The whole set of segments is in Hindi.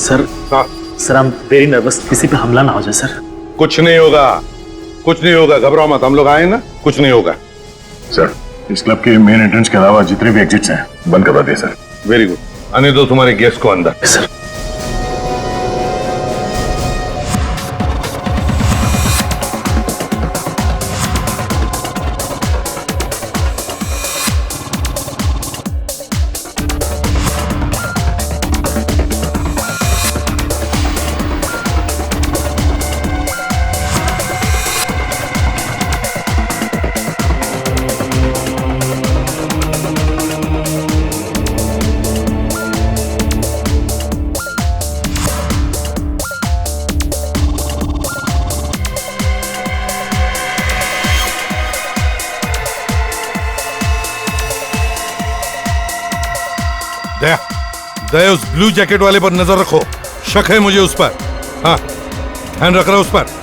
सर सर हम वेरी नर्वस, किसी पे हमला ना हो जाए सर। कुछ नहीं होगा, कुछ नहीं होगा, घबराओ मत, हम लोग आए ना, कुछ नहीं होगा। सर इस क्लब के मेन एंट्रेंस के अलावा जितने भी एग्जिट्स हैं बंद करवा दिए सर। वेरी गुड, आने दो तुम्हारे गेस्ट को अंदर। सर दया, दया उस ब्लू जैकेट वाले पर नजर रखो, शक है मुझे उस पर। हाँ, ध्यान रख रहा उस पर।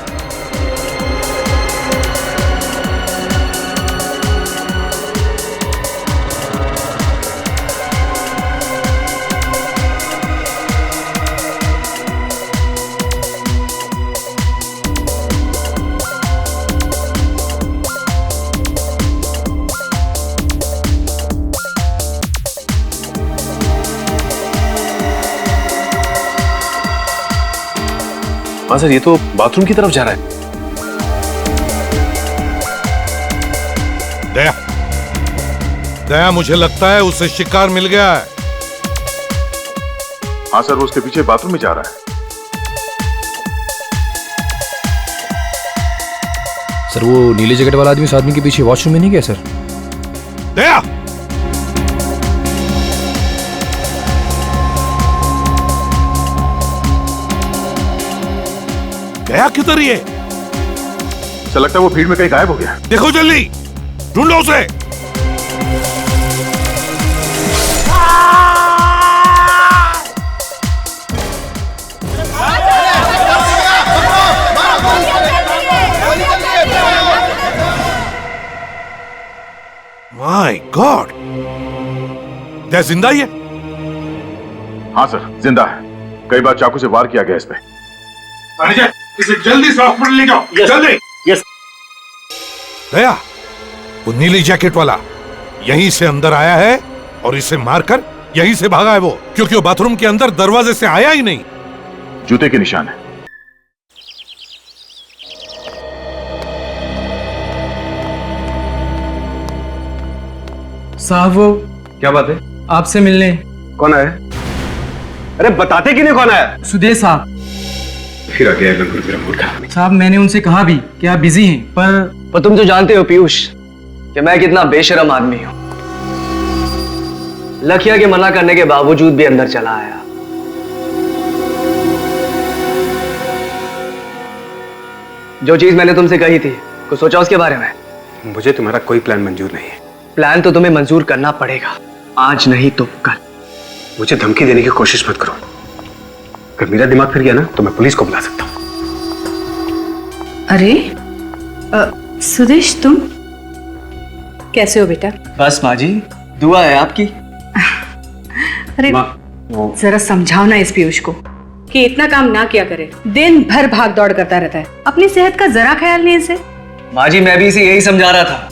हाँ सर, ये तो बाथरूम की तरफ जा रहा है। दया, दया मुझे लगता है उसे शिकार मिल गया है। हाँ सर, वो उसके पीछे बाथरूम में जा रहा है। सर वो नीले जैकेट वाला आदमी उस आदमी के पीछे वॉशरूम में नहीं गया सर? दया, गया किधर ये? सर लगता है वो भीड़ में कहीं गायब हो गया। देखो जल्दी, ढूंढो उसे। माय गॉड, क्या जिंदा ही है? हाँ सर जिंदा है, कई बार चाकू से वार किया गया इस पे। मैनेजर, इसे जल्दी से हॉस्पिटल ले जाओ, जल्दी। यस। दया, वो नीली जैकेट वाला यहीं से अंदर आया है और इसे मारकर यहीं से भागा है वो, क्योंकि वो बाथरूम के अंदर दरवाजे से आया ही नहीं। जूते के निशान है। साहब वो क्या बात है? आपसे मिलने। कौन आया? अरे बताते कि नहीं कौन आया? सुदेश साहब। फिर आ गया लंगूर मेरा मूर्खा। साहब मैंने उनसे कहा भी कि आप बिजी हैं, पर तुम तो जानते हो पीयूष कि मैं कितना बेशरम आदमी हूं। लखिया के मना करने के बावजूद भी अंदर चला आया। जो चीज मैंने तुमसे कही थी, कुछ सोचा उसके बारे में? मुझे तुम्हारा कोई प्लान मंजूर नहीं है। प्लान तो तुम्हें मंजूर करना पड़ेगा, आज नहीं तो कल। मुझे धमकी देने की कोशिश मत करो, अगर मेरा दिमाग फिर गया ना तो मैं पुलिस को बुला सकता हूँ। अरे सुदेश, तुम कैसे हो बेटा? बस माँ जी, दुआ है आपकी। अरे जरा समझाओ ना इस पीयूष को कि इतना काम ना किया करे, दिन भर भाग दौड़ करता रहता है, अपनी सेहत का जरा ख्याल नहीं इसे। माँ जी मैं भी इसे यही समझा रहा था।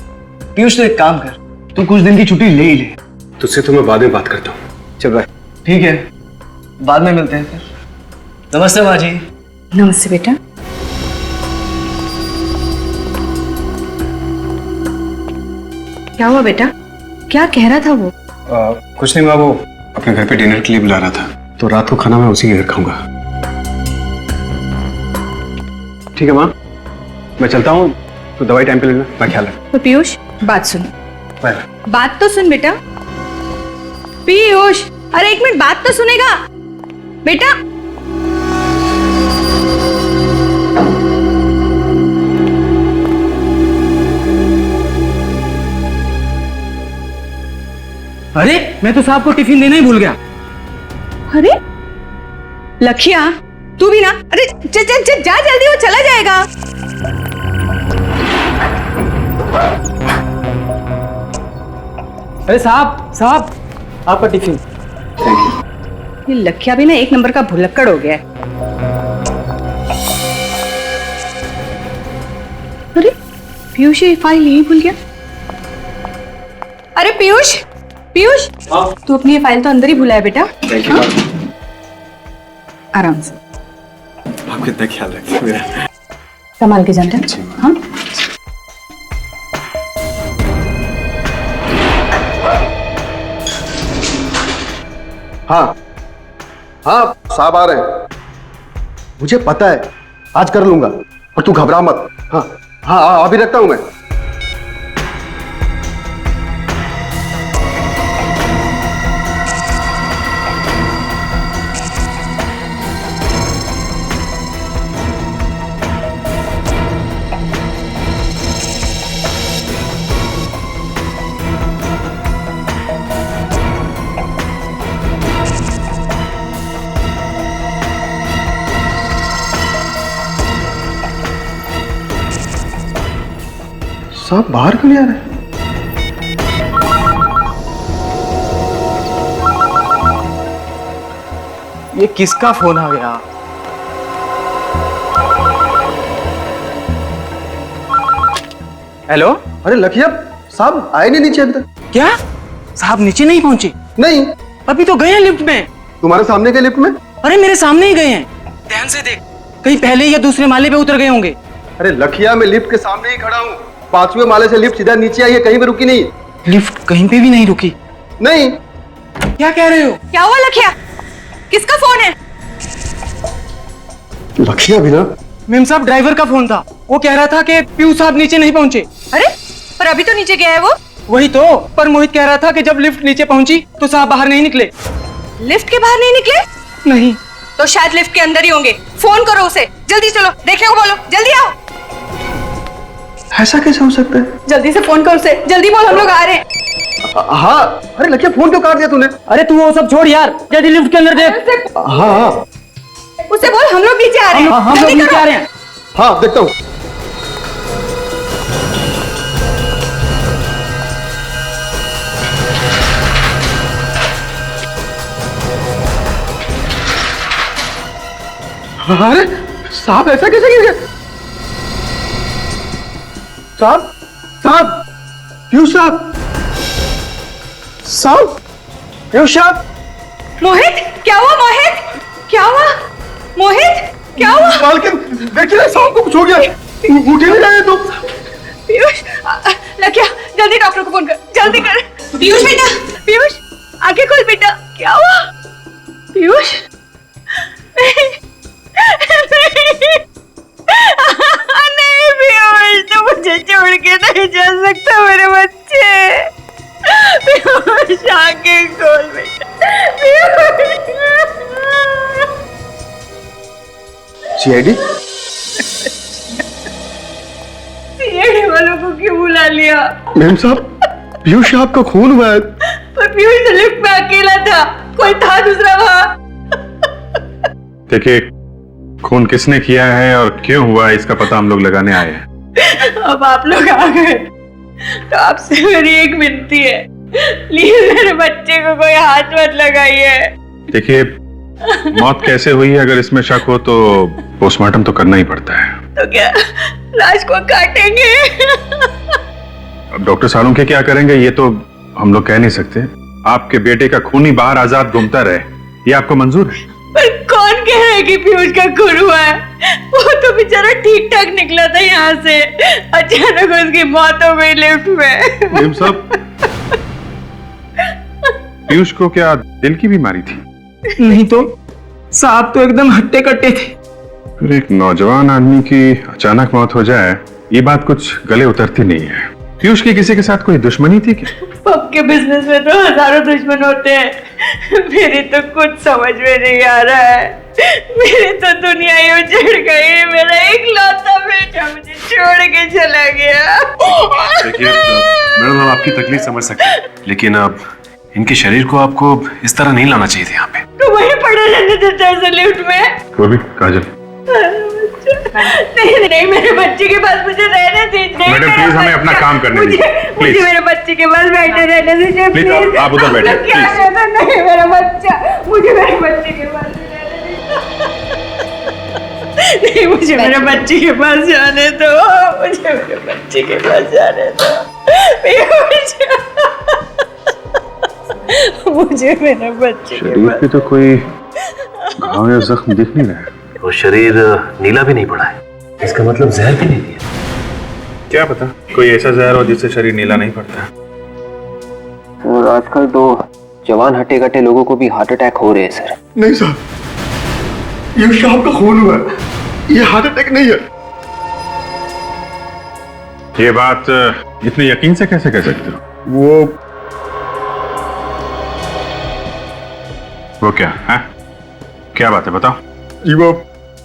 पीयूष तो एक काम कर, तू कुछ दिन की छुट्टी ले ही ले। तुझसे तो मैं बाद में बात करता हूँ, चल बाय। ठीक है, बाद में मिलते हैं फिर। नमस्ते माँ जी। नमस्ते बेटा। क्या हुआ बेटा, क्या कह रहा था वो? कुछ नहीं माँ, वो अपने घर पे डिनर के लिए बुला रहा था, तो रात को खाना मैं उसी के घर खाऊंगा। ठीक है माँ, मैं चलता हूँ, तो दवाई टाइम पे लेना, मैं ख्याल रख। तो पीयूष बात सुन। बाय। बात तो सुन बेटा। पीयूष, अरे एक मिनट, बात तो सुनेगा बेटा। अरे मैं तो साहब को टिफिन देना ही भूल गया। अरे लखिया, तू भी ना। अरे जा जल्दी, वो चला जाएगा। अरे साहब, साहब आपका टिफिन। ये लखिया भी ना एक नंबर का भुलक्कड़ हो गया है। अरे पीयूष ये फाइल यहीं भूल गया। अरे पीयूष, पीयूष तू अपनी ये फाइल तो अंदर ही भूला है बेटा। हाँ? आराम से। आप कितना ख्याल रखते हैं मेरा। संभाल के जाना। हाँ हाँ हाँ साहब आ रहे हैं। मुझे पता है आज कर लूंगा, और तू घबरा मत। हाँ हाँ अभी रखता हूं मैं। साहब बाहर क्यों नहीं आ रहे? ये किसका फोन आ गया? हेलो। अरे लखिया साहब आए नहीं नीचे अंदर। क्या साहब नीचे नहीं पहुंचे? नहीं, अभी तो गए हैं लिफ्ट में। तुम्हारे सामने के लिफ्ट में? अरे मेरे सामने ही गए हैं। ध्यान से देख, कहीं पहले या दूसरे माले पे उतर गए होंगे। अरे लखिया मैं लिफ्ट के सामने ही खड़ा हूँ। 5वें माले से लिफ्ट सीधा नीचे आई है, कहीं भी रुकी नहीं। लिफ्ट कहीं पे भी नहीं रुकी? नहीं। क्या कह रहे हो? क्या हुआ लखिया? किसका फोन है? लखिया भी ना? मेम साहब ड्राइवर का फोन था। वो कह रहा था कि पीयूष साहब नीचे नहीं पहुंचे। अरे पर अभी तो नीचे गया है वो। वही तो, पर मोहित कह रहा था कि जब लिफ्ट नीचे पहुंची तो साहब बाहर नहीं निकले। लिफ्ट के बाहर नहीं निकले? नहीं। तो शायद लिफ्ट के अंदर ही होंगे। फोन करो उसे, जल्दी चलो, देखने को बोलो, जल्दी आओ। ऐसा कैसे हो सकता है? जल्दी से फोन कर उसे, जल्दी बोल, हम लोग आ रहे हैं। हाँ। अरे लखिया फोन क्यों काट दिया तूने? अरे तू वो सब छोड़ यार, जल्दी लिफ्ट के अंदर देख। हाँ हाँ उसे बोल हम लोग नीचे आ रहे हैं। हम लोग जल्दी नीचे करो। आ रहे हैं। हाँ देखता हूँ। अरे साहब ऐसा कैसे गिर गया? साहब साहब पीयूष साहब, साहब पीयूष साहब। मोहित क्या हुआ? मोहित क्या हुआ? मोहित क्या हुआ? मालकिन देखिए ना, साहब को कुछ हो गया। उठ ही नहीं रहे तुम। पीयूष लखिया जल्दी डॉक्टर को फोन कर, जल्दी कर। पीयूष बेटा, पीयूष आंखें खोल बेटा। क्या हुआ पीयूष? नहीं पीयूष, तो मुझे छोड़ के नहीं जा सकता मेरे बच्चे। पीयूष आंखें खोल बेटा। सीआईडी? सीआईडी वालों को क्यों बुला लिया? मैम साहब पीयूष साहब का खून हुआ है। पर पीयूष तो लिफ्ट में अकेला था, कोई था दूसरा वहां। देखिए, खून किसने किया है और क्यों हुआ है इसका पता हम लोग लगाने आए हैं। अब आप लोग आ गए तो आपसे मेरी एक विनती है, प्लीज मेरे बच्चे को कोई हाथ मत लगाइए। देखिए, मौत कैसे हुई है अगर इसमें शक हो तो पोस्टमार्टम तो करना ही पड़ता है। तो क्या लाश को काटेंगे? अब डॉक्टर सालुंखे क्या करेंगे ये तो हम लोग कह नहीं सकते। आपके बेटे का खून ही बाहर आजाद घूमता रहे, ये आपको मंजूर है? पर कौन कह रहा है कि पीयूष का खून हुआ है? वो तो बेचारा ठीक ठाक निकला था यहाँ से, अचानक उसकी मौत हो गई लिफ्ट में। मैम साहब, पीयूष को क्या दिल की बीमारी थी? नहीं तो, साहब तो एकदम हट्टे कट्टे थे। फिर एक नौजवान आदमी की अचानक मौत हो जाए, ये बात कुछ गले उतरती नहीं है। पीयूष की किसी के साथ कोई दुश्मनी थी क्या? पब के बिजनेस में तो हजारों दुश्मन होते हैं, मेरी तो कुछ समझ में नहीं आ रहा है। मेरी तो दुनिया ही उजड़ गई, मेरा इकलौता बेटा मुझे छोड़ के चला गया। देखिए मैडम, हम आपकी तकलीफ समझ सकते हैं, लेकिन अब इनके शरीर को आपको इस तरह नहीं लाना चाहिए था यहाँ पे। तो वहीं पड़ा रहने देता है लिफ्ट में। वो भी काजल। नहीं नहीं, मेरे बच्चे के पास मुझे रहने दीजिए। मैडम, प्लीज हमें अपना काम करने दीजिए, मुझे प्लीज। मेरे बच्चे के पास बैठे रहने दीजिए प्लीज, प्लीज। आप उधर बैठिए, मतलब क्या प्लीज। कहता, नहीं मेरा बच्चा, मुझे मेरे बच्चे के पास रहने दीजिए। नहीं, मुझे मेरे बच्चे के पास जाने दो, मुझे मेरे बच्चे के पास जाने दो। मुझे मेरे बच्चे के शरीर पास। पे तो कोई घाव या जख्म दिख नहीं रहा है। वो शरीर नीला भी नहीं पड़ा है, इसका मतलब जहर भी नहीं दिया। क्या पता कोई ऐसा जहर हो जिससे शरीर नीला नहीं पड़ता। और आजकल तो जवान हटे कटे लोगों को भी हार्ट अटैक हो रहे हैं सर। नहीं साहब, ये शाम का खून हुआ है, ये हार्ट अटैक नहीं है। ये बात इतने यकीन से कैसे कह सकते हो? वो क्या है? क्या बात है, बताओ। जी वो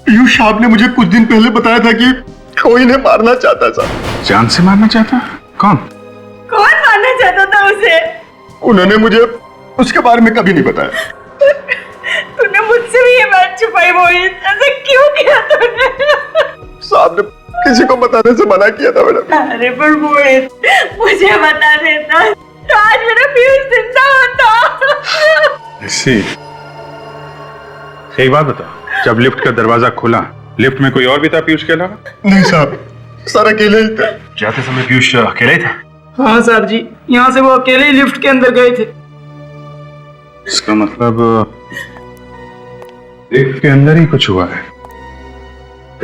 पीयूष साहब ने मुझे कुछ दिन पहले बताया था कि कोई इन्हें मारना चाहता था। जान से मारना चाहता? कौन? कौन मारना चाहता था उसे? उन्होंने मुझे उसके बारे में कभी नहीं बताया। तूने मुझसे भी ये बात छुपाई मोहित, ऐसा क्यों किया तूने? साहब ने किसी को बताने से मना किया था मैडम। अरे पर मोहित, मुझे बता देता तो आज मेरा पीयूष जिंदा होता। ऐसी एक बात बताओ, जब लिफ्ट का दरवाजा खुला, लिफ्ट में कोई और भी था पीयूष के अलावा? नहीं साहब, सर अकेले ही थे। जाते समय पीयूष अकेले ही था? हाँ साहब जी, यहाँ से वो अकेले ही लिफ्ट के अंदर गए थे। इसका मतलब लिफ्ट के अंदर ही कुछ हुआ है।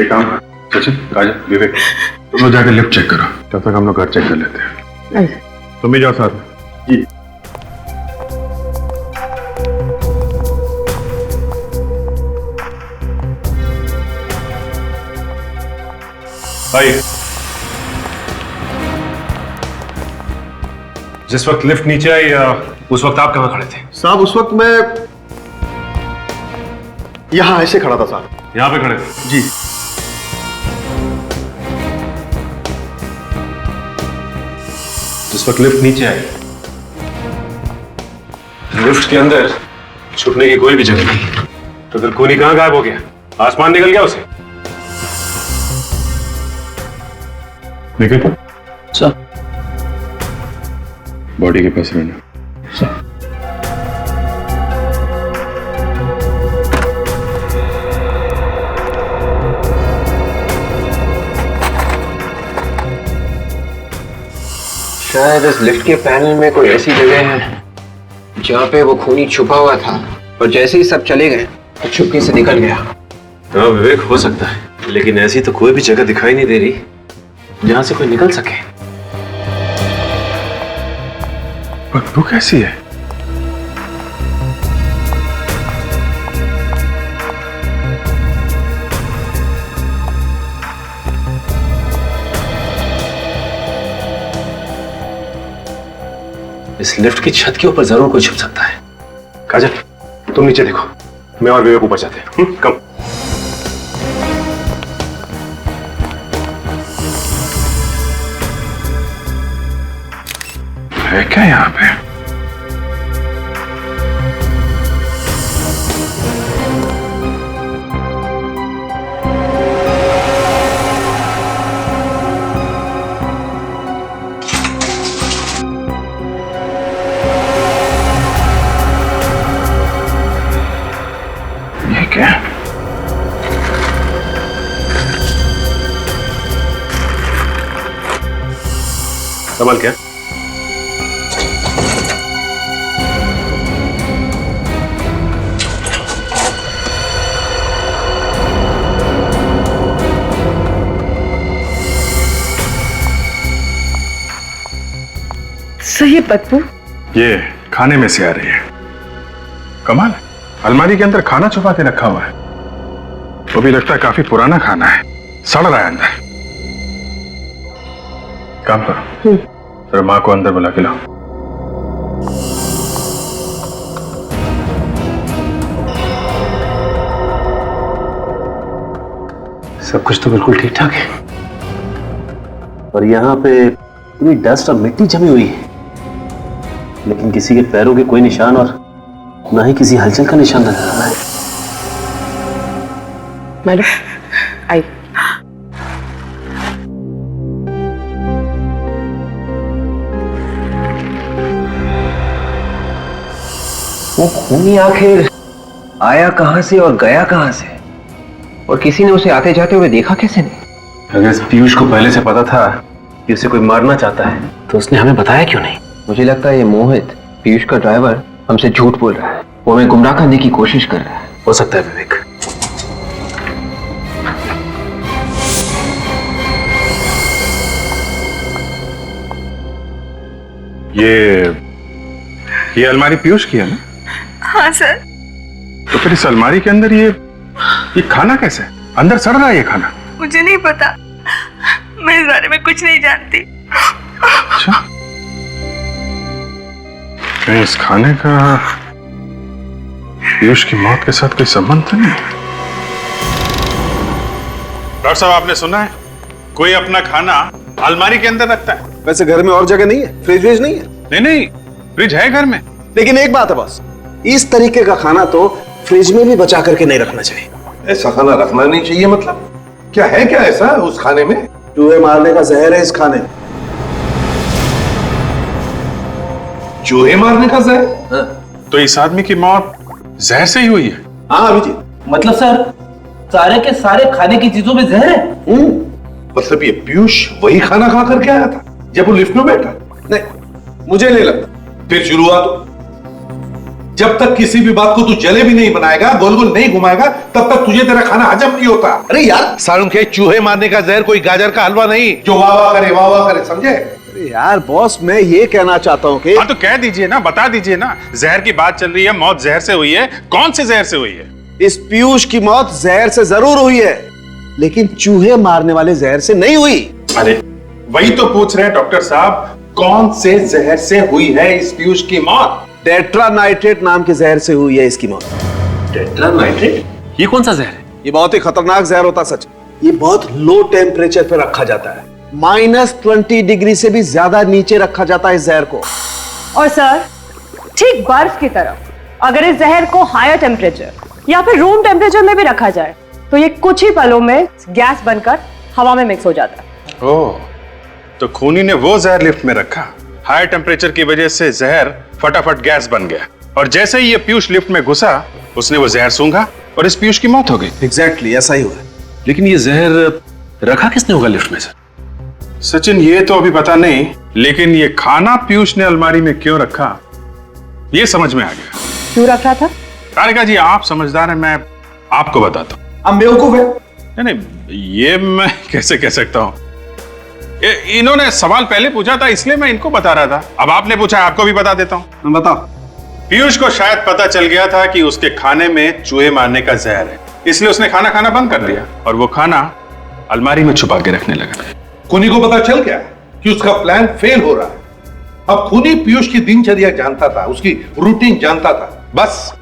एक काम कर, सचिन, काजल, विवेक, तुम लोग जाकर लिफ्ट चेक करो, तब तक हम लोग घर चेक कर लेते हैं। तुम भी जाओ साथ में। जी। आइए। जिस वक्त लिफ्ट नीचे आई उस वक्त आप कहां खड़े थे? साहब उस वक्त मैं यहाँ ऐसे खड़ा था साहब। यहां पे खड़े थे? जी। जिस वक्त लिफ्ट नीचे आई, लिफ्ट के अंदर छुपने की कोई भी जगह नहीं, तो फिर खूनी कहां गायब हो गया? आसमान निकल गया उसे? निकल सर। बॉडी के पास रहना। शायद इस लिफ्ट के पैनल में कोई ऐसी जगह है जहाँ पे वो खूनी छुपा हुआ था और जैसे ही सब चले गए तो चुपके से निकल गया। हाँ विवेक, हो सकता है, लेकिन ऐसी तो कोई भी जगह दिखाई नहीं दे रही जहां से कोई निकल सके। बदबू कैसी है? इस लिफ्ट की छत के ऊपर जरूर कोई छुप सकता है। काजल, तुम नीचे देखो, मैं और विवेक ऊपर जाते हैं। कम। है क्या यहाँ पे? ये क्या? कमाल क्या? सही बदबू। ये खाने में से आ रही है। कमाल है, अलमारी के अंदर खाना छुपा के रखा हुआ है। वो भी लगता है काफी पुराना खाना है, सड़ रहा है अंदर। काम करो, फिर माँ को अंदर बुला के लाओ। सब कुछ तो बिल्कुल ठीक ठाक है, और यहाँ पे पूरी डस्ट और मिट्टी जमी हुई है, लेकिन किसी के पैरों के कोई निशान और ना ही किसी हलचल का निशान नजर आ रहा है। मैडम आई। वो खूनी आखिर आया कहां से और गया कहां से, और किसी ने उसे आते जाते हुए देखा कैसे नहीं? अगर इस पीयूष को पहले से पता था कि उसे कोई मारना चाहता है तो उसने हमें बताया क्यों नहीं? मुझे लगता है ये मोहित, पीयूष का ड्राइवर, हमसे झूठ बोल रहा है। वो हमें गुमराह करने की कोशिश कर रहा है। हो सकता है विवेक। ये अलमारी पीयूष की है ना? हाँ सर। तो फिर इस अलमारी के अंदर ये खाना कैसे है? अंदर सड़ रहा है ये खाना। मुझे नहीं पता, मैं इस बारे में कुछ नहीं जानती। अच्छा, कहीं इस खाने का पीयूष की मौत के साथ कोई संबंध तो नहीं? डॉक्टर साहब, आपने सुना है कोई अपना खाना अलमारी के अंदर रखता है? वैसे घर में और जगह नहीं है, फ्रिज व्रिज नहीं है। नहीं नहीं, फ्रिज है घर में। लेकिन एक बात है बॉस, इस तरीके का खाना तो फ्रिज में भी बचा करके नहीं रखना चाहिए। ऐसा खाना रखना नहीं चाहिए मतलब? क्या है क्या ऐसा उस खाने में? चूहे मारने का जहर है इस खाने में। चूहे मारने का जहर? तो इस आदमी की मौत जहर से ही हुई है? हाँ अभिजीत। मतलब सर सारे के सारे खाने की चीजों में जहर है? मतलब ये पीयूष वही खाना खा करके आया था जब वो लिफ्ट में बैठा? नहीं, मुझे नहीं लगता। फिर शुरुआत, जब तक किसी भी बात को तू जलेबी नहीं बनाएगा, गोल गोल नहीं घुमाएगा, तब तक तुझे तेरा खाना हजम नहीं होता। अरे यार सारुण के चूहे मारने का जहर कोई गाजर का हलवा नहीं जो वाह वाह करे, समझे? अरे यार बॉस, मैं ये कहना चाहता हूँ कि हाँ तो कह दीजिए ना, बता दीजिए ना। जहर की बात चल रही है, मौत जहर से हुई है। कौन से जहर से हुई है? इस पीयूष की मौत जहर से जरूर हुई है, लेकिन चूहे मारने वाले जहर से नहीं हुई। अरे वही तो पूछ रहे हैं डॉक्टर साहब, कौन से जहर से हुई है इस पीयूष की मौत? टेट्रानाइट्रेट नाम के जहर से हुई है इसकी मौत। टेट्रानाइट्रेट? ये कौन सा जहर है? ये बहुत ही खतरनाक जहर होता सच। ये बहुत लो टेम्परेचर पे रखा जाता है, -20 डिग्री से भी ज्यादा नीचे रखा जाता है इस जहर को। और सर, ठीक बर्फ की तरह अगर इस जहर को हायर टेम्परेचर या फिर रूम टेम्परेचर में भी रखा जाए तो ये कुछ ही पलों में गैस बनकर हवा में मिक्स हो जाता है। ओह, तो खूनी ने वो जहर लिफ्ट में रखा, हाई टेम्परेचर की वजह से जहर फटाफट गैस बन गया, और जैसे ही ये पीयूष लिफ्ट में घुसा उसने वो जहर सूंघा और इस पीयूष की मौत हो गई। एग्जैक्टली ऐसा ही हुआ। लेकिन ये जहर रखा किसने होगा लिफ्ट में सर? सचिन, ये तो अभी पता नहीं, लेकिन ये खाना पीयूष ने अलमारी में क्यों रखा ये समझ में आ गया। क्यों रख रहा था? तारिका जी, आप समझदार हैं, मैं आपको बताता हूँ। अब बेवकूफ है। नहीं, ये मैं कैसे कह सकता हूँ? इन्होंने सवाल पहले पूछा था इसलिए मैं इनको बता रहा था। अब आपने पूछा, आपको भी बता देता हूँ। बताओ। पीयूष को शायद पता चल गया था कि उसके खाने में चूहे मारने का जहर है, इसलिए उसने खाना खाना बंद कर दिया और वो खाना अलमारी में छुपा के रखने लगा। खूनी को पता चल गया कि उसका प्लान फेल हो रहा है। अब खूनी पीयूष की दिनचर्या जानता था, उसकी रूटीन जानता था। बस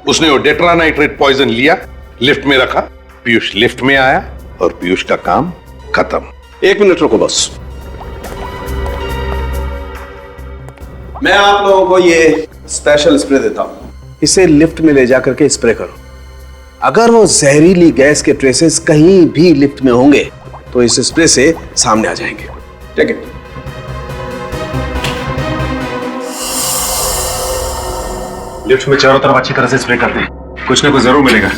उसने वो टेट्रानाइट्रेट पॉइजन लिया, लिफ्ट में रखा, पीयूष लिफ्ट में आया और पीयूष का काम खत्म। 1 मिनट रुको बस, मैं आप लोगों को ये स्पेशल स्प्रे देता हूं। इसे लिफ्ट में ले जाकर के स्प्रे करो। अगर वो जहरीली गैस के ट्रेसेस कहीं भी लिफ्ट में होंगे तो इस स्प्रे से सामने आ जाएंगे। ठीक है? लिफ्ट में चारों तरफ अच्छी तरह से स्प्रे कर दें, कुछ ना कुछ जरूर मिलेगा।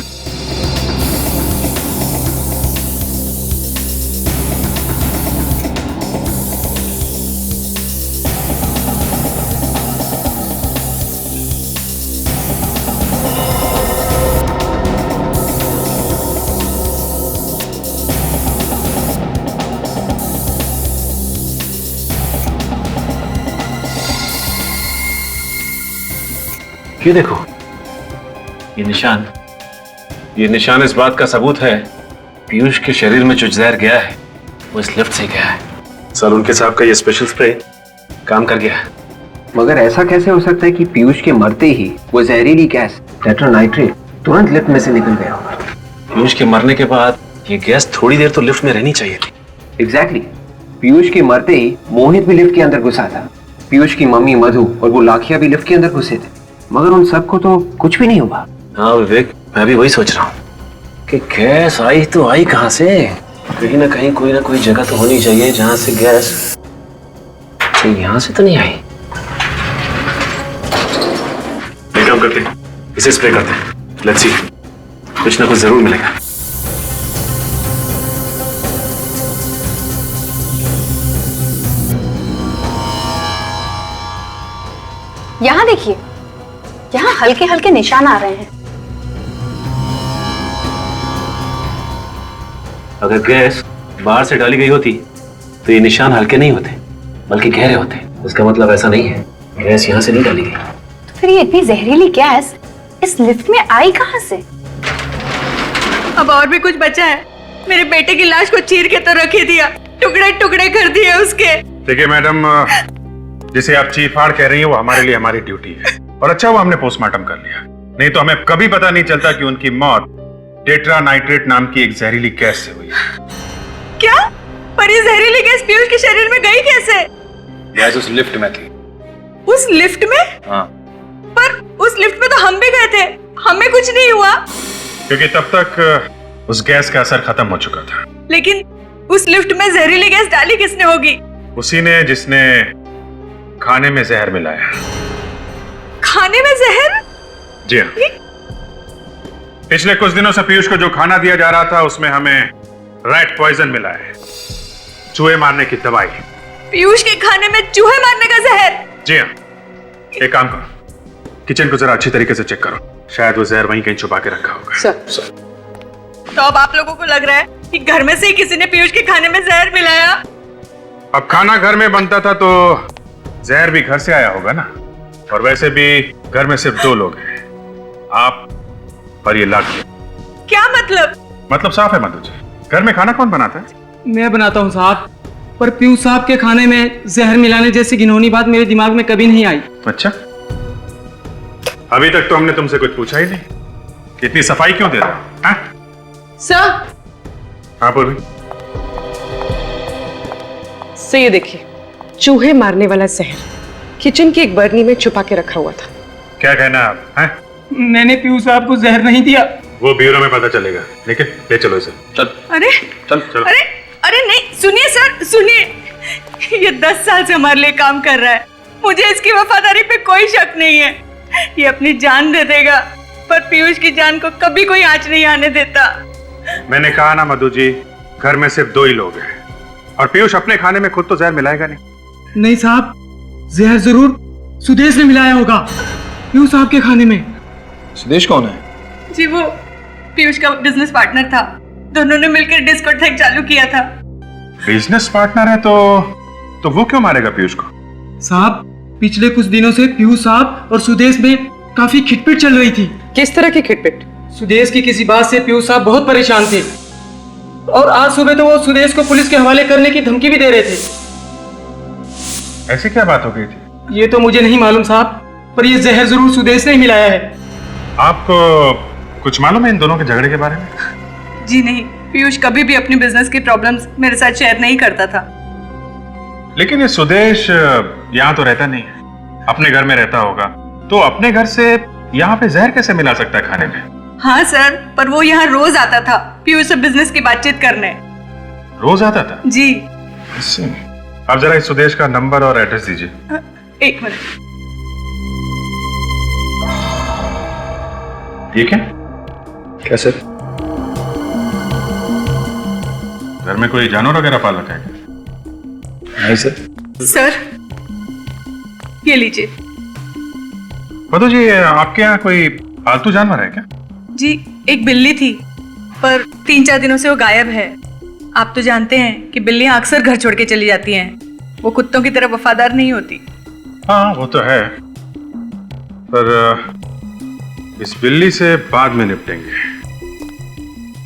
ये देखो, ये निशान इस बात का सबूत है पीयूष के शरीर में जो जहर गया है वो इस लिफ्ट से गया है। सर, उनके साहब का ये स्पेशल स्प्रे काम कर गया। मगर ऐसा कैसे हो सकता है कि पीयूष के मरते ही वो जहरीली गैस टेट्रानाइट्रेट तुरंत लिफ्ट में से निकल गया होगा? पीयूष के मरने के बाद ये गैस थोड़ी देर तो लिफ्ट में रहनी चाहिए थी। एग्जैक्टली। पीयूष के मरते ही मोहित भी लिफ्ट के अंदर घुसा था, पीयूष की मम्मी मधु और वो लाखिया भी लिफ्ट के अंदर घुसे थे, मगर उन सबको तो कुछ भी नहीं हुआ। हाँ विवेक, मैं भी वही सोच रहा हूँ कि गैस आई तो आई कहाँ से? कहीं ना कहीं कोई ना कोई जगह तो होनी चाहिए जहां से गैस, यहां से तो नहीं आई। बेटा, काम करते हैं, इसे स्प्रे करते हैं। लेट्स सी, कुछ ना कुछ जरूर मिलेगा। यहाँ देखिए, यहाँ हल्के हल्के निशान आ रहे हैं। अगर गैस बाहर से डाली गई होती तो ये निशान हल्के नहीं होते बल्कि गहरे होते। इसका मतलब ऐसा नहीं है गैस यहाँ से नहीं डाली गई। तो फिर ये इतनी जहरीली गैस इस लिफ्ट में आई कहाँ से? अब और भी कुछ बचा है? मेरे बेटे की लाश को चीर के तो रख ही दिया, टुकड़े टुकड़े कर दिए उसके। देखिए मैडम, जिसे आप चीर-फाड़ कह रही हैं वो हमारे लिए हमारी ड्यूटी है, और अच्छा हुआ हमने पोस्टमार्टम कर लिया, नहीं तो हमें कभी पता नहीं चलता कि उनकी मौत टेट्रा नाइट्रेट नाम की एक जहरीली गैस से हुई। क्या? पर ये जहरीली गैस पीयूष के शरीर में गई कैसे? गैस उस लिफ्ट में थी। उस लिफ्ट में? हाँ। पर उस लिफ्ट में तो हम भी गए थे, हमें कुछ नहीं हुआ। क्योंकि तब तक उस गैस का असर खत्म हो चुका था। लेकिन उस लिफ्ट में जहरीली गैस डाली किसने होगी? उसी ने जिसने खाने में जहर मिलाया। खाने में जहर? जी हाँ। पिछले कुछ दिनों से पीयूष को जो खाना दिया जा रहा था उसमें हमें रैट पॉइजन मिला है, चूहे मारने की दवाई। पीयूष के खाने में चूहे मारने का जहर? जी हाँ। एक काम करो, किचन को जरा अच्छी तरीके से चेक करो, शायद वो जहर वहीं कहीं छुपा के रखा होगा। सर। तो अब आप लोगों को लग रहा है कि घर में से ही किसी ने पीयूष के खाने में जहर मिलाया? अब खाना घर में बनता था तो जहर भी घर से आया होगा ना, और वैसे भी घर में सिर्फ 2 लोग हैं, आप और ये लाखी। क्या मतलब? मतलब साफ है मधु जी, घर में खाना कौन बनाता है? मैं बनाता हूँ साहब, पर पीयूष साहब के खाने में जहर मिलाने जैसी घिनौनी बात मेरे दिमाग में कभी नहीं आई। अच्छा, अभी तक तो हमने तुमसे कुछ पूछा ही नहीं, इतनी सफाई क्यों दे रहे हो? सर। हाँ पूर्वी। सर ये देखिए, चूहे मारने वाला जहर किचन की एक बर्नी में छुपा के रखा हुआ था। क्या कहना आप हैं? मैंने पीयूष साहब को जहर नहीं दिया। वो ब्यूरो में पता चलेगा, लेकिन ले चलो इसे। चल। अरे चल चलो। अरे नहीं, सुनिए सर, सुनिए। ये 10 साल से हमारे लिए काम कर रहा है, मुझे इसकी वफादारी पे कोई शक नहीं है। ये अपनी जान दे देगा, पर पीयूष की जान को कभी कोई आंच नहीं आने देता। मैंने कहा ना मधु जी, घर में सिर्फ 2 ही लोग हैं, और पीयूष अपने खाने में खुद तो जहर मिलाएगा नहीं। नहीं साहब, जहर जरूर सुदेश ने मिलाया होगा पीयूष साहब के खाने में। सुदेश कौन है? जी वो पीयूष का बिजनेस पार्टनर था, दोनों ने मिलकर डिस्कोथेक चालू किया था। बिजनेस पार्टनर है तो वो क्यों मारेगा पीयूष को? साहब, पिछले कुछ दिनों से पीयूष साहब और सुदेश में काफी खिटपिट चल रही थी। किस तरह की खिटपिट? सुदेश की किसी बात से पीयूष साहब बहुत परेशान थे, और आज सुबह तो वो सुदेश को पुलिस के हवाले करने की धमकी भी दे रहे थे। ऐसी क्या बात हो गई थी? ये तो मुझे नहीं मालूम साहब, पर ये जहर जरूर सुदेश ने मिलाया है। आपको कुछ मालूम है इन दोनों के झगड़े के बारे में? जी नहीं, पीयूष कभी भी अपनी बिजनेस की प्रॉब्लम्स मेरे साथ शेयर नहीं करता था। लेकिन ये सुदेश यहाँ तो रहता नहीं है, अपने घर में रहता होगा, तो अपने घर से यहाँ पे जहर कैसे मिला सकता है खाने में? हाँ सर, पर वो यहाँ रोज आता था पीयूष से बिजनेस की बातचीत करने। रोज आता था? जी। आप जरा इस सुदेश का नंबर और एड्रेस दीजिए। 1 मिनट। ठीक है? क्या सर? घर में कोई जानवर वगैरह पाल रखा है? नहीं सर। सर ये लीजिए। मधु जी, आपके यहाँ कोई पालतू जानवर है क्या? जी एक बिल्ली थी, पर 3-4 दिनों से वो गायब है। आप तो जानते हैं कि बिल्लियां अक्सर घर छोड़ के चली जाती हैं, वो कुत्तों की तरह वफादार नहीं होती। हाँ वो तो है, पर इस बिल्ली से बाद में निपटेंगे,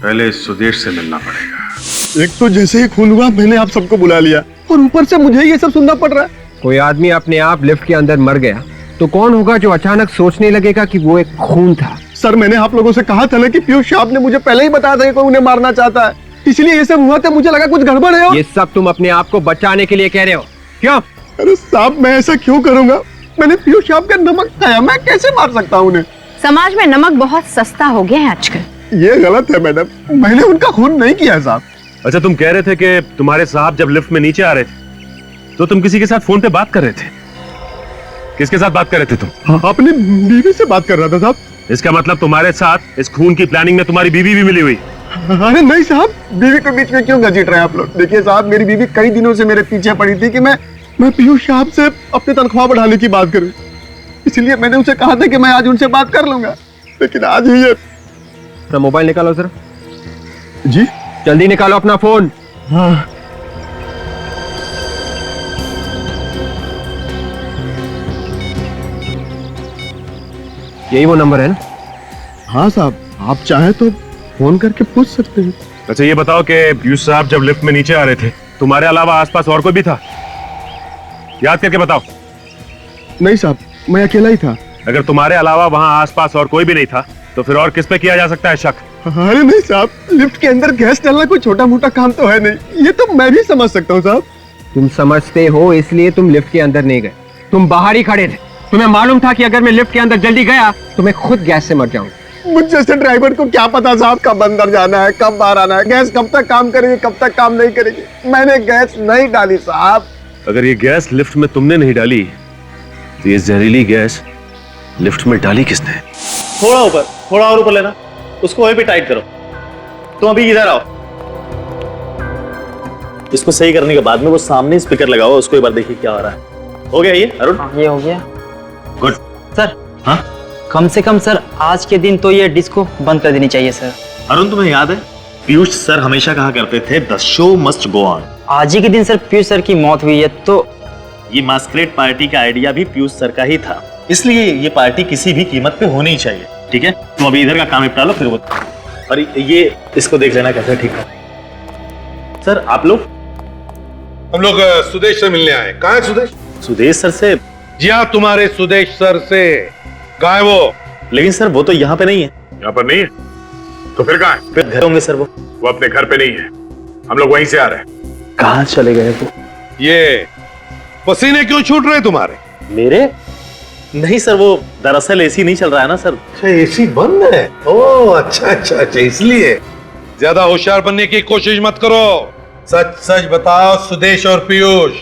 पहले इस सुदेश से मिलना पड़ेगा। एक तो जैसे ही खून हुआ मैंने आप सबको बुला लिया, और ऊपर से मुझे ये सब सुनना पड़ रहा है। कोई आदमी अपने आप लिफ्ट के अंदर मर गया तो कौन होगा जो अचानक सोचने लगेगा कि वो एक खून था? सर मैंने आप लोगों से कहा था ना कि पीयूष साहब ने मुझे पहले ही बताया था कि कोई उन्हें मारना चाहता है, इसलिए ये सब हुआ था। मुझे लगा कुछ गड़बड़ है। ये सब तुम अपने आप को बचाने के लिए कह रहे हो क्यों? अरे साहब, मैं ऐसा क्यों करूंगा? मैंने पीयूष साहब का नमक खाया, मैं कैसे मार सकता हूँ उन्हें? समाज में नमक बहुत सस्ता हो गया है आजकल। ये गलत है मैडम, मैंने उनका खून नहीं किया साहब। अच्छा, तुम कह रहे थे कि तुम्हारे साहब जब लिफ्ट में नीचे आ रहे थे तो तुम किसी के साथ फोन पे बात कर रहे थे। किसके साथ बात कर रहे थे तुम? हाँ, अपनी बीवी से बात कर रहा था साहब। इसका मतलब तुम्हारे साथ इस खून की प्लानिंग में तुम्हारी बीवी भी मिली हुई? अरे नहीं साहब, बीवी के बीच में क्यों घसीट रहे हैं आप लोग? देखिए साहब, मेरी बीवी कई दिनों से मेरे पीछे पड़ी थी कि मैं पीयूष साहब से अपनी तनख्वाह बढ़ाने की बात करूं, इसलिए मैंने उनसे कहा था कि मैं आज उनसे बात कर लूंगा, लेकिन आज ही ये। अपना मोबाइल निकालो सर। जी जल्दी निकालो अपना फोन। हाँ। यही वो नंबर है ना? हाँ साहब, आप चाहे तो फोन करके पूछ सकते हैं। अच्छा ये बताओ कि पीयूष साहब जब लिफ्ट में नीचे आ रहे थे, तुम्हारे अलावा आसपास और कोई भी था? याद करके बताओ। नहीं साहब, मैं अकेला ही था। अगर तुम्हारे अलावा वहां आसपास और कोई भी नहीं था तो फिर और किस पे किया जा सकता है शक? अरे नहीं साहब, लिफ्ट के अंदर गैस डालना कोई छोटा मोटा काम तो है नहीं, ये तो मैं भी समझ सकता हूँ साहब। तुम समझते हो इसलिए तुम लिफ्ट के अंदर नहीं गए, तुम बाहर ही खड़े थे। तुम्हें मालूम था कि अगर मैं लिफ्ट के अंदर जल्दी गया तो मैं खुद गैस से मर जाऊंगा। मुझ जैसे ड्राइवर को क्या पता साहब कब अंदर जाना है, कब बाहर आना है, गैस कब तक काम करेगी, कब तक काम नहीं करेगी। मैंने गैस नहीं डाली साहब। अगर ये गैस लिफ्ट में तुमने नहीं डाली तो ये जहरीली गैस लिफ्ट में डाली किसने? थोड़ा ऊपर, थोड़ा और ऊपर लेना, उसको वहीं पे टाइट करो। तुम अभी इधर आओ, इसको सही करने के बाद में वो सामने स्पीकर लगाओ, उसको एक बार देखिए क्या हो रहा है। हो गया ये अरुण? ये हो गया। गुड सर हाँ कम से कम सर आज के दिन तो ये डिस्को बंद कर देनी चाहिए सर। अरुण, तुम्हें याद है पीयूष सर हमेशा कहा करते थे the show must go on. आज ही के दिन सर पीयूष सर की मौत हुई है, तो ये मास्करेड पार्टी का आइडिया भी पीयूष सर का ही था, इसलिए ये पार्टी किसी भी कीमत पे होनी चाहिए। ठीक है, तुम अभी इधर का काम निपटा लो, फिर वो और ये इसको देख लेना कैसे ठीक है। सर आप लोग? हम लोग सुदेश से मिलने आए। कहाँ है सुदेश? सुदेश सर से? जी हाँ, तुम्हारे सुदेश सर से। कहाँ है वो? लेकिन सर वो तो यहाँ पे नहीं है। यहाँ पर नहीं है तो फिर कहाँ है? फिर घर होंगे सर। वो अपने घर पे नहीं है, हम लोग वहीं से आ रहे हैं। कहाँ चले गए वो? ये पसीने क्यों छूट रहे तुम्हारे? मेरे? नहीं सर, वो दरअसल एसी नहीं चल रहा है ना सर। अच्छा एसी बंद है? ओह अच्छा अच्छा अच्छा, इसलिए। ज्यादा होशियार बनने की कोशिश मत करो, सच सच बताओ सुदेश और पीयूष,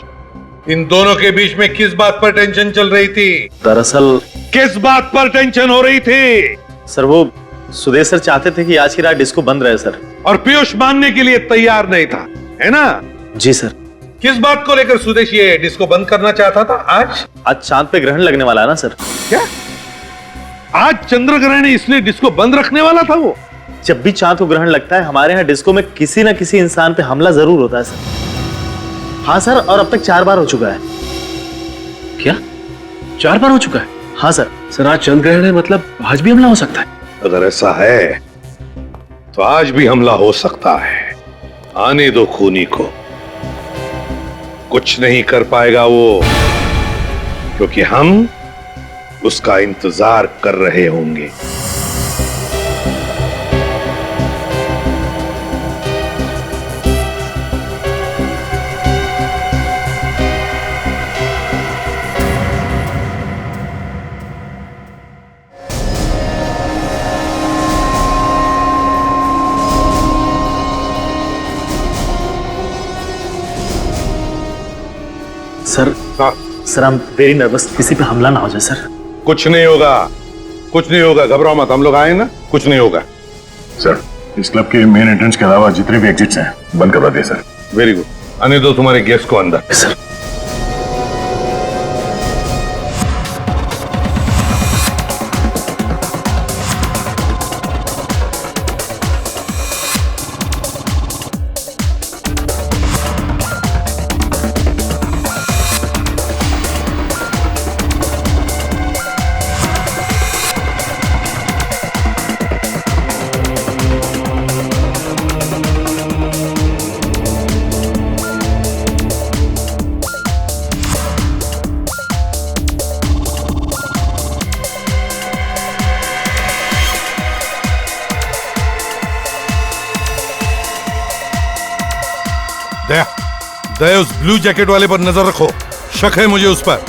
इन दोनों के बीच में किस बात पर टेंशन चल रही थी? दरअसल किस बात पर टेंशन हो रही थी? सर वो सुदेश सर चाहते थे कि आज की रात डिस्को बंद रहे सर। और पीयूष मानने के लिए तैयार नहीं था, है ना? जी सर। किस बात को लेकर सुदेश ये डिस्को बंद करना चाहता था? आज चांद पे ग्रहण लगने वाला है ना सर। क्या आज चंद्र ग्रहण है इसलिए डिस्को बंद रखने वाला था वो? जब भी चांद को ग्रहण लगता है हमारे यहाँ डिस्को में किसी न किसी इंसान पे हमला जरूर होता है सर। हाँ सर, और अब तक 4 बार हो चुका है। क्या 4 बार हो चुका है? हाँ सर। सर आज चंद्र ग्रहण है, मतलब आज भी हमला हो सकता है। अगर ऐसा है तो आज भी हमला हो सकता है। आने दो खूनी को, कुछ नहीं कर पाएगा वो, क्योंकि हम उसका इंतजार कर रहे होंगे। Sir sir I am very nervous, किसी पे हमला ना हो जाए सर। कुछ नहीं होगा, कुछ नहीं होगा, घबराओ मत, हम लोग आए ना, कुछ नहीं होगा। सर इस क्लब के मेन एंट्रेंस के अलावा जितने भी एग्जिट्स हैं बंद करवा दिए सर। वेरी गुड, आने दो तुम्हारे गेस्ट को अंदर। सर दया, दया उस ब्लू जैकेट वाले पर नजर रखो, शक है मुझे उस पर।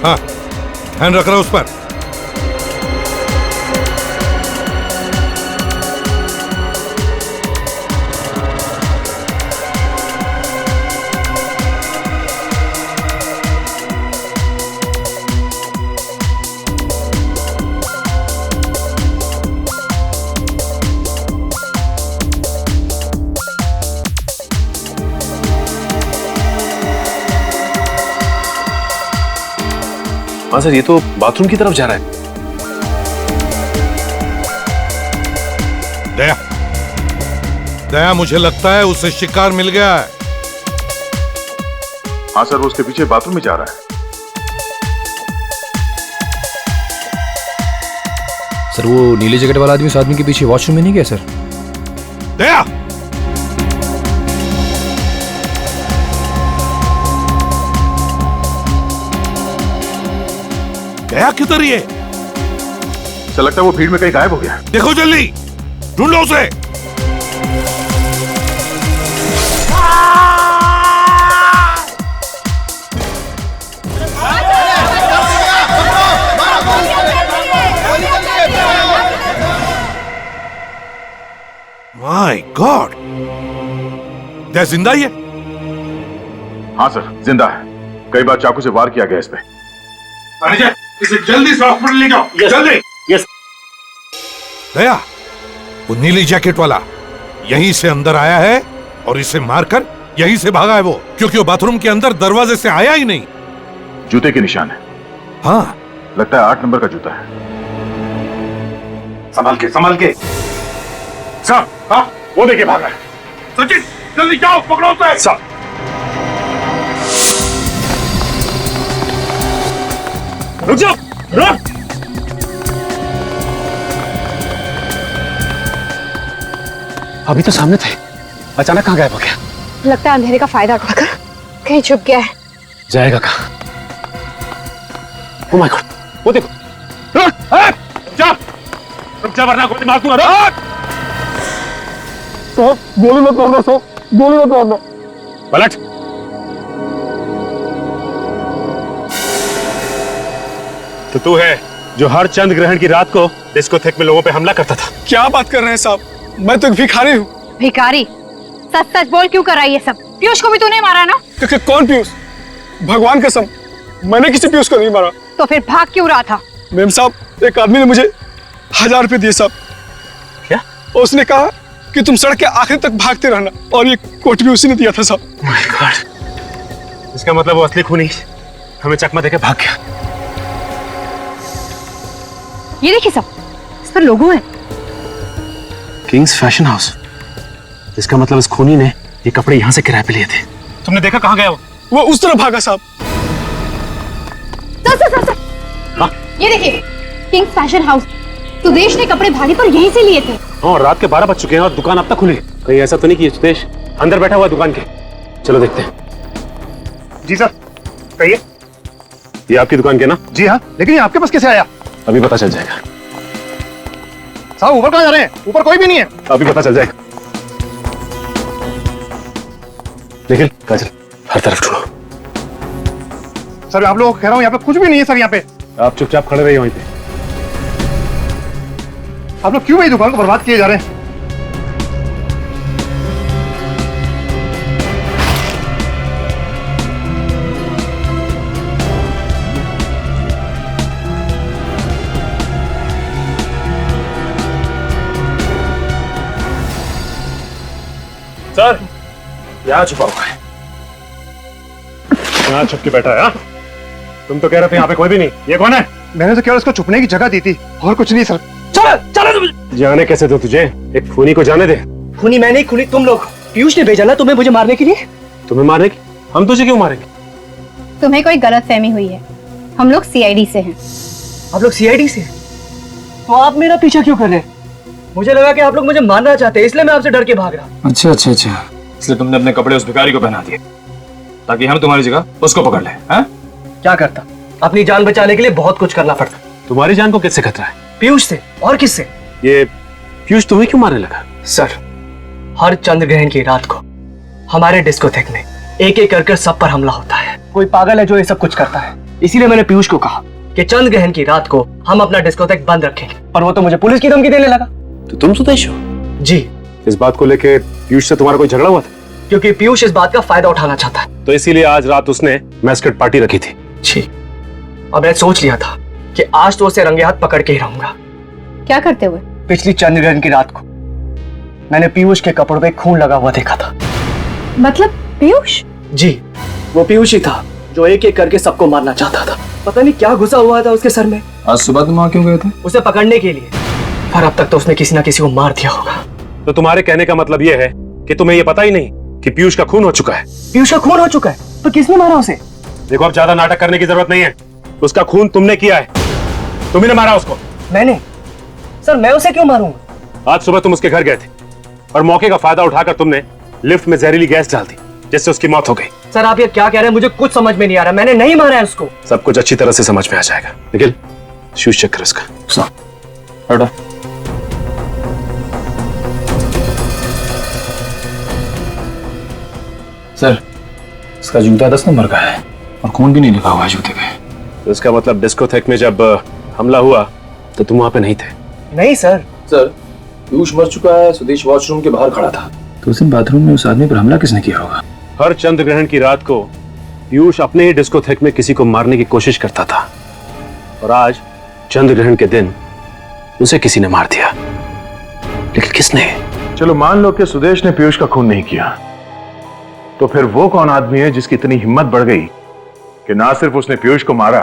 हाँ ध्यान रख रहा उस पर। हाँ सर, ये तो बाथरूम की तरफ जा रहा है। दया, दया, मुझे लगता है उसे शिकार मिल गया है। हाँ सर, वो उसके पीछे बाथरूम में जा रहा है। सर वो नीले जैकेट वाला आदमी उस आदमी के पीछे वॉशरूम में नहीं गया सर? दया, गया किधर ये? सर लगता है वो भीड़ में कहीं गायब हो गया। देखो जल्दी, ढूंढो उसे। माय गॉड, क्या जिंदा ही है? हाँ सर, जिंदा है। कई बार चाकू से वार किया गया इस पे। मैनेजर, इसे जल्दी से हॉस्पिटल ले जाओ। जल्दी। यस। दया, वो नीली जैकेट वाला यहीं से अंदर आया है और इसे मारकर यहीं से भागा है वो, क्योंकि वो बाथरूम के अंदर दरवाजे से आया ही नहीं। जूते के निशान है। हाँ, लगता है 8 नंबर का जूता है। संभाल के, संभाल के। साहब, हाँ, वो देखिए भाग रहा है। सचिन, जल्दी जाओ, पकड़ो उसे। साहब, रुक जाओ, रुक। अभी तो सामने थे, अचानक कहाँ गायब हो गया? लगता है अंधेरे का फायदा उठाकर कहीं छुप गया है। जाएगा कहाँ? ओह माय गॉड, वो देखो। रुक जा वरना गोली मार दूंगा। रुक। साहब, गोली मत मारना साहब, गोली मत मारना। पलट। तो तू है जो हर चंद्र ग्रहण की रात को डिस्कोथेक में लोगों पे हमला करता था। क्या बात कर रहे हैं साहब, मैं तो एक भिखारी हूँ। भिखारी? सच सच बोल, क्यों कर रहा है ये सब? पीयूष को भी तूने मारा ना? कौन पीयूष? भगवान कसम, मैंने किसी पीयूष को नहीं मारा। तो फिर भाग क्यों रहा था? मैम साहब, एक आदमी ने मुझे 1000 रुपए दिए साहब। क्या? उसने कहा कि तुम सड़क के आखिर तक भागते रहना, और ये कोट भी उसी ने दिया था साहब। माय गॉड, इसका मतलब वो असली खूनी हमें चकमा देके भाग गया। ये देखिए सब, इस पर लोगो है। Kings fashion house. इसका मतलब इस खूनी ने ये कपड़े यहाँ से किराए पे लिए थे। तुमने देखा कहाँ गया वो उस तरफ भागा साहब। सर, ये देखिए, किंग्स फैशन हाउस। सुदेश ने कपड़े भागे पर यहीं से लिए थे। हाँ, रात के 12 बज चुके हैं और दुकान अब तक खुली। कहीं ऐसा तो नहीं कि सुदेश अंदर बैठा हुआ दुकान के? चलो देखते हैं। जी सर, कहिए। ये आपकी दुकान के ना? जी हाँ, लेकिन ये आपके पास कैसे आया? अभी पता चल जाएगा। साहब, ऊपर कहाँ जा रहे हैं? ऊपर कोई भी नहीं है। अभी पता चल जाएगा। निखिल, काजल, हर तरफ ढूंढो। सर, आप लोग कह रहा हूँ यहाँ पे कुछ भी नहीं है सर। यहाँ पे आप चुपचाप खड़े रहिए वहीं पे। आप लोग क्यों मेरी दुकान को बर्बाद किए जा रहे हैं? सर, यहाँ छुपा हुआ है। यहाँ छुप के बैठा है। हाँ? तुम तो कह रहे थे यहाँ पे कोई भी नहीं। ये कौन है? मैंने तो केवल उसको छुपने की जगह दी थी, और कुछ नहीं सर। चलो जाने कैसे दो तुझे? एक खूनी को जाने दे। खूनी मैं नहीं, खूनी तुम लोग। पीयूष ने भेजा ना तुम्हें मुझे मारने के लिए। तुम्हें मारने की? हम तुझे क्यों मारेंगे? तुम्हें कोई गलतफहमी हुई है। हम लोग सीआईडी से हैं। आप लोग सीआईडी से? तो आप मेरा पीछा क्यों कर रहे हैं? मुझे लगा कि आप लोग मुझे मारना चाहते हैं, इसलिए मैं आपसे डर के भाग रहा। अच्छा, इसलिए तुमने अपने कपड़े उस भिखारी को पहना दिए ताकि हम तुम्हारी जगह उसको पकड़ लें। हाँ? क्या करता? अपनी जान बचाने के लिए बहुत कुछ करना पड़ता। तुम्हारी जान को किससे खतरा है? पीयूष से। और किससे? ये पीयूष तुम्हें क्यों मारने लगा? सर, हर चंद्र ग्रहण की रात को हमारे डिस्कोथेक में एक एक कर सब पर हमला होता है। कोई पागल है जो ये सब कुछ करता है। इसीलिए मैंने पीयूष को कहा कि चंद्र ग्रहण की रात को हम अपना डिस्कोथेक बंद रखेंगे, पर वो तो मुझे पुलिस की धमकी देने लगा। तो तुम सुदेश हो? जी। इस बात को लेकर पीयूष से तुम्हारा कोई झगड़ा हुआ था? क्योंकि पीयूष इस बात का फायदा उठाना चाहता है, तो इसीलिए आज रात उसने मैस्केट पार्टी रखी थी। जी। अब मैंने सोच लिया था कि आज तो उसे रंगे हाथ पकड़ के ही रहूंगा। क्या करते हुए? पिछली चंद्र ग्रहण की रात को मैंने पीयूष के कपड़ों पे खून लगा हुआ देखा था। मतलब पीयूष? जी, वो पीयूष ही था जो एक एक करके सबको मारना चाहता था। पता नहीं क्या घुसा हुआ था उसके सर में। आज सुबह तुम वहां क्यों गए थे? उसे पकड़ने के लिए, पर अब तक तो उसने किसी ना किसी को मार दिया होगा। तो तुम्हारे कहने का मतलब यह है कि तुम्हें यह पता ही नहीं कि पीयूष का खून हो चुका है? पीयूष का खून हो चुका है? तो किसने मारा उसे? देखो, अब ज्यादा नाटक करने की जरूरत नहीं है। उसका खून तुमने किया है, तुम्ही ने मारा उसको। मैंने? सर मैं उसे क्यों मारूंगा? आज सुबह तुम उसके घर गए थे और मौके का फायदा उठाकर तुमने लिफ्ट में जहरीली गैस डाल दी, जिससे उसकी मौत हो गई। सर आप ये क्या कह रहे हैं? मुझे कुछ समझ में नहीं आ रहा। मैंने नहीं मारा है उसको। सब कुछ अच्छी तरह से समझ में आ जाएगा। निखिल, शूज चेक कर इसका। हटो। सर, इसका जूता 10 नंबर का है और खून भी नहीं लिखा हुआ है जूते पे। तो इसका मतलब डिस्कोथेक में जब हमला हुआ तो तुम वहां पे नहीं थे? नहीं सर। सर, पीयूष मर चुका है, सुदेश वॉशरूम के बाहर खड़ा था, तो उस दिन बाथरूम में उस आदमी पर हमला किसने किया होगा? हर चंद्र ग्रहण की रात को पीयूष अपने ही डिस्कोथेक में किसी को मारने की कोशिश करता था, और आज चंद्र ग्रहण के दिन उसे किसी ने मार दिया। लेकिन किसने? चलो मान लो कि सुदेश ने पीयूष का खून नहीं किया, तो फिर वो कौन आदमी है जिसकी इतनी हिम्मत बढ़ गई कि ना सिर्फ उसने पीयूष को मारा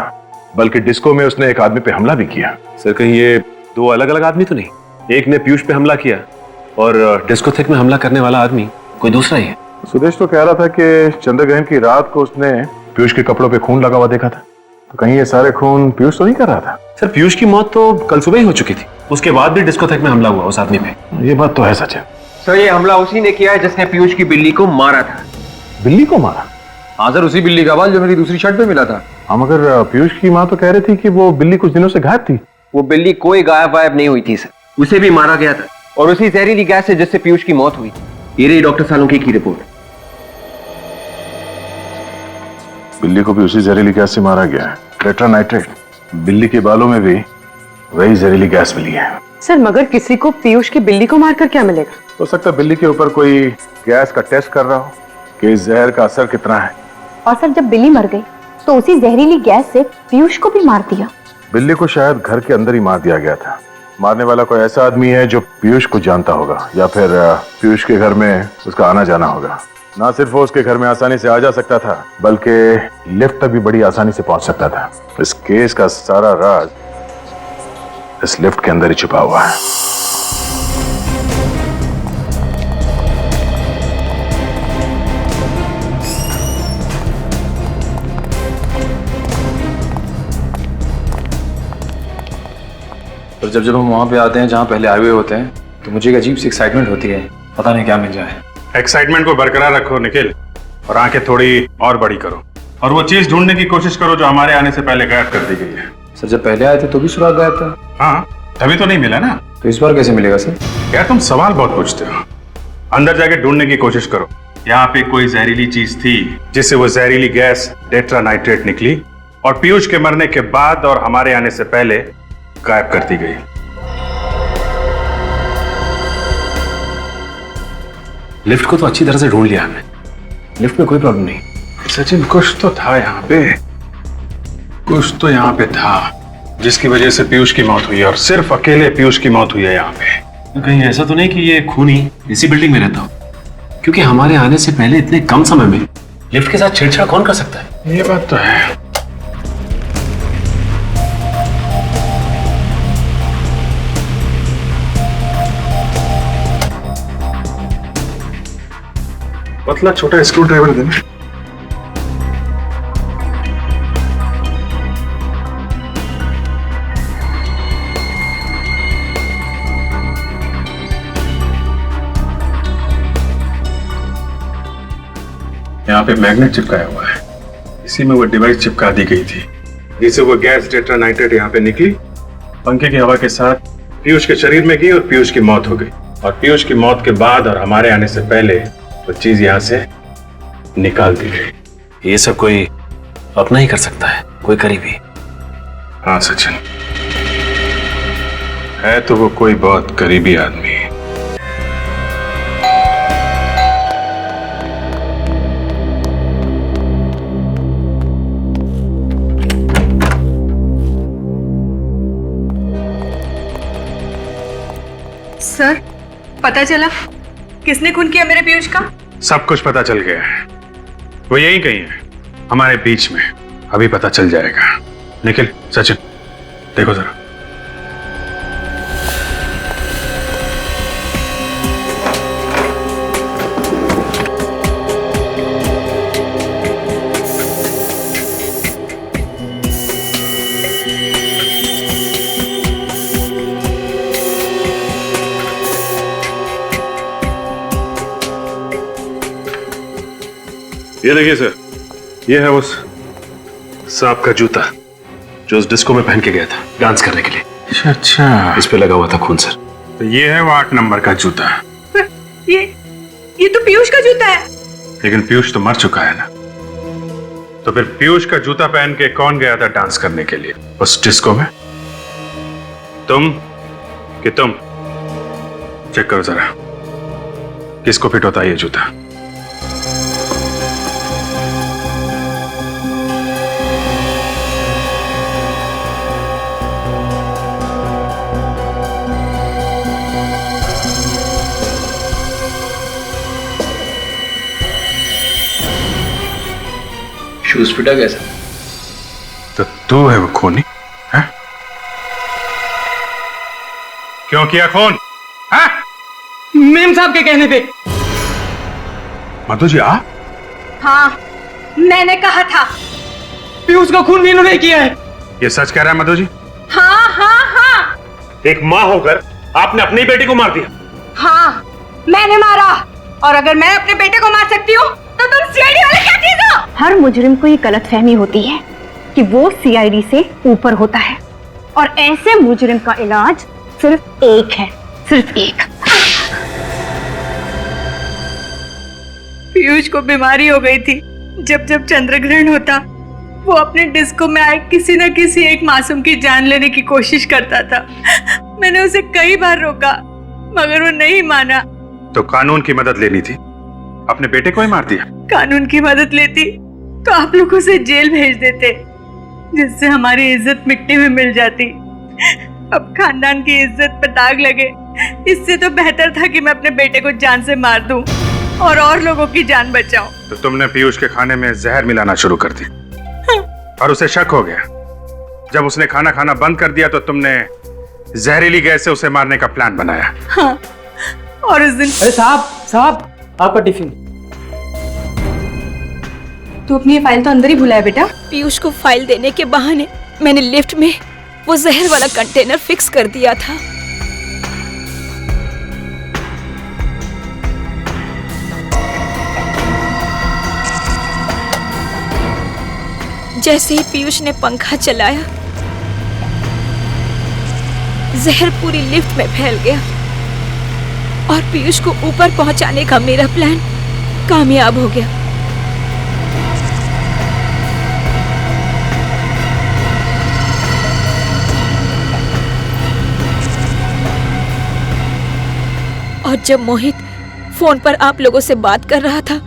बल्कि डिस्को में उसने एक आदमी पे हमला भी किया? सर, कहीं ये दो अलग अलग आदमी तो नहीं? एक ने पीयूष पे हमला किया और डिस्कोथेक में हमला करने वाला आदमी कोई दूसरा ही है। सुदेश तो कह रहा था कि चंद्रग्रहण की रात को उसने पीयूष के कपड़ों पे खून लगा हुआ देखा था, तो कहीं ये सारे खून पीयूष तो नहीं कर रहा था? सर, पीयूष की मौत तो कल सुबह ही हो चुकी थी, उसके बाद भी डिस्कोथेक में हमला हुआ उस आदमी पे। ये बात तो है सचिन। सर ये हमला उसी ने किया है जिसने पीयूष की बिल्ली को मारा था। बिल्ली को मारा? हाँ सर, उसी बिल्ली का बाल जो मेरी दूसरी शर्ट पे मिला था। हाँ, मगर पीयूष की माँ तो कह रही थी कि वो बिल्ली कुछ दिनों से गायब थी। वो बिल्ली कोई गायब वायब नहीं हुई थी सर, उसे भी मारा गया था, और उसी जहरीली गैस से जिससे पीयूष की मौत हुई। ये रही डॉक्टर सालुंकी की रिपोर्ट। बिल्ली को भी उसी जहरीली गैस से मारा गया है, टेट्रानाइट्रेट। बिल्ली के बालों में भी वही जहरीली गैस मिली है। सर, मगर किसी को पीयूष की बिल्ली को मारकर क्या मिलेगा? हो सकता है बिल्ली के ऊपर कोई गैस का टेस्ट कर रहा हो कि इस जहर का असर कितना है। और सर जब बिल्ली मर गई तो उसी जहरीली गैस से पीयूष को भी मार दिया। बिल्ली को शायद घर के अंदर ही मार दिया गया था। मारने वाला कोई ऐसा आदमी है जो पीयूष को जानता होगा, या फिर पीयूष के घर में उसका आना जाना होगा। ना सिर्फ वो उसके घर में आसानी से आ जा सकता था, बल्कि लिफ्ट तक भी बड़ी आसानी से पहुंच सकता था। इस केस का सारा राज इस लिफ्ट के अंदर ही छुपा हुआ है। और जब हम वहां पे आते हैं जहां पहले आए हुए होते हैं, तो मुझे एक अजीब सी एक्साइटमेंट होती है, पता नहीं क्या मिल जाए। एक्साइटमेंट को बरकरार रखो निखिल, और आंखें थोड़ी और बड़ी करो, और वो चीज ढूंढने की कोशिश करो जो हमारे आने से पहले गायब कर दी गई है। सर, जब पहले आए थे तो भी सुराग गायब था। हाँ, तभी तो नहीं मिला ना। तो इस बार कैसे मिलेगा सर? यार तुम सवाल बहुत पूछते हो। अंदर जाके ढूंढने की कोशिश करो। यहाँ पे कोई जहरीली चीज थी जिससे वो जहरीली गैस टेट्रानाइट्रेट निकली, और पीयूष के मरने के बाद और हमारे आने से पहले गायब कर दी गई। लिफ्ट को तो अच्छी तरह से ढूंढ लिया हमने, लिफ्ट में कोई प्रॉब्लम नहीं। सचिन, कुछ तो था यहाँ पे, कुछ तो यहाँ पे था जिसकी वजह से पीयूष की मौत हुई है, और सिर्फ अकेले पीयूष की मौत हुई है यहाँ पे। कहीं ऐसा तो नहीं कि ये खूनी इसी बिल्डिंग में रहता हो? क्योंकि हमारे आने से पहले इतने कम समय में लिफ्ट के साथ छेड़छाड़ कौन कर सकता है? ये बात तो है। पतला छोटा स्क्रू ड्राइवर देना। यहाँ पे मैग्नेट चिपकाया हुआ है, इसी में वो डिवाइस चिपका दी गई थी जिससे वो गैस टेट्रानाइट्रेट यहाँ पे निकली, पंखे की हवा के साथ पीयूष के शरीर में गई और पीयूष की मौत हो गई। और पीयूष की मौत के बाद और हमारे आने से पहले वो चीज यहाँ से निकाल दी गई। ये सब कोई अपना ही कर सकता है, कोई करीबी? हाँ सचिन, है तो वो कोई बहुत करीबी आदमी। सर, पता चला किसने खून किया मेरे पीयूष का? सब कुछ पता चल गया है, वो यही कहीं है हमारे बीच में, अभी पता चल जाएगा। निखिल, सचिन, देखो जरा। ये देखिए सर, ये है उस सांप का जूता जो उस डिस्को में पहन के गया था डांस करने के लिए। अच्छा, इस पे लगा हुआ था खून सर। तो ये है वो 8 नंबर का जूता। ये तो पीयूष का जूता है। लेकिन पीयूष तो मर चुका है ना। तो फिर पीयूष का जूता पहन के कौन गया था डांस करने के लिए उस डिस्को में? तुम कि तुम? चेक करो जरा किसको फिट होता है ये जूता। शूज फिटा कैसा? तो तू है वो खूनी? है? क्यों किया खून? मेम साहब के कहने पे। मधु जी आ? हाँ, मैंने कहा था। पीयूष का खून मीनू ने किया है। ये सच कह रहा है मधु जी? हाँ हाँ हाँ। एक माँ होकर आपने अपनी बेटी को मार दिया। हाँ, मैंने मारा। और अगर मैं अपने बेटे को मार सकती हूँ तो तुम सीआईडी वाले क्या चीज हो? हर मुजरिम को ये गलतफहमी होती है कि वो सीआईडी से ऊपर होता है और ऐसे मुजरिम का इलाज सिर्फ एक है, सिर्फ एक। पीयूष को बीमारी हो गई थी। जब जब चंद्रग्रहण होता वो अपने डिस्को में आए किसी न किसी एक मासूम की जान लेने की कोशिश करता था। मैंने उसे कई बार रोका मगर वो नहीं माना। तो कानून की मदद लेनी थी, अपने बेटे को ही मार दिया। कानून की मदद लेती तो आप लोग उसे जेल भेज देते जिससे हमारी इज्जत मिट्टी में मिल जाती। अब खानदान की इज्जत पर दाग लगे, इससे तो बेहतर था कि मैं अपने बेटे को जान से मार दूं और लोगों की जान बचाऊं। तो तुमने पीयूष के खाने में जहर मिलाना शुरू कर दी और उसे शक हो गया। जब उसने खाना खाना बंद कर दिया तो तुमने जहरीली गैस से उसे मारने का प्लान बनाया। हाँ, और उस दिन। अरे साहब आपका टिफिन। तू अपनी ये फाइल तो अंदर ही भूला है बेटा। पीयूष को फाइल देने के बहाने मैंने लिफ्ट में वो जहर वाला कंटेनर फिक्स कर दिया था। जैसे ही पीयूष ने पंखा चलाया जहर पूरी लिफ्ट में फैल गया और पीयूष को ऊपर पहुंचाने का मेरा प्लान कामयाब हो गया। और जब मोहित फोन पर आप लोगों से बात कर रहा था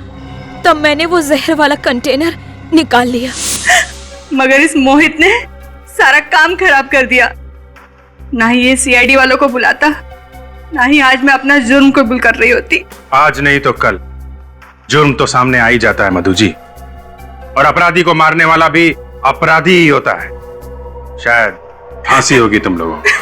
तब मैंने वो जहर वाला कंटेनर निकाल लिया। मगर इस मोहित ने सारा काम खराब कर दिया। ना ही ये सीआईडी वालों को बुलाता, ना ही आज मैं अपना जुर्म कबूल कर रही होती। आज नहीं तो कल जुर्म तो सामने आ ही जाता है मधु जी, और अपराधी को मारने वाला भी अपराधी ही होता है। शायद फांसी होगी तुम लोगों को।